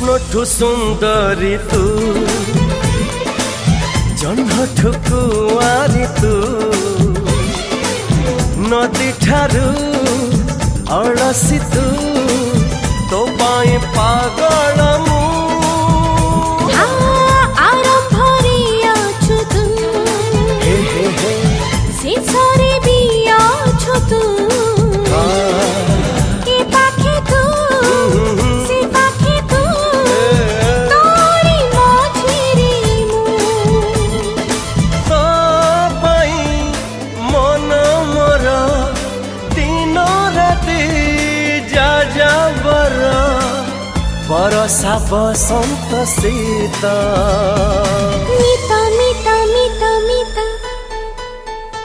स्वप्नठु सुंदरी तू जन्मठु कुआरी तू नदी ठारू अड़सी तू तो पाए पागल मु बरसा बसंत शीत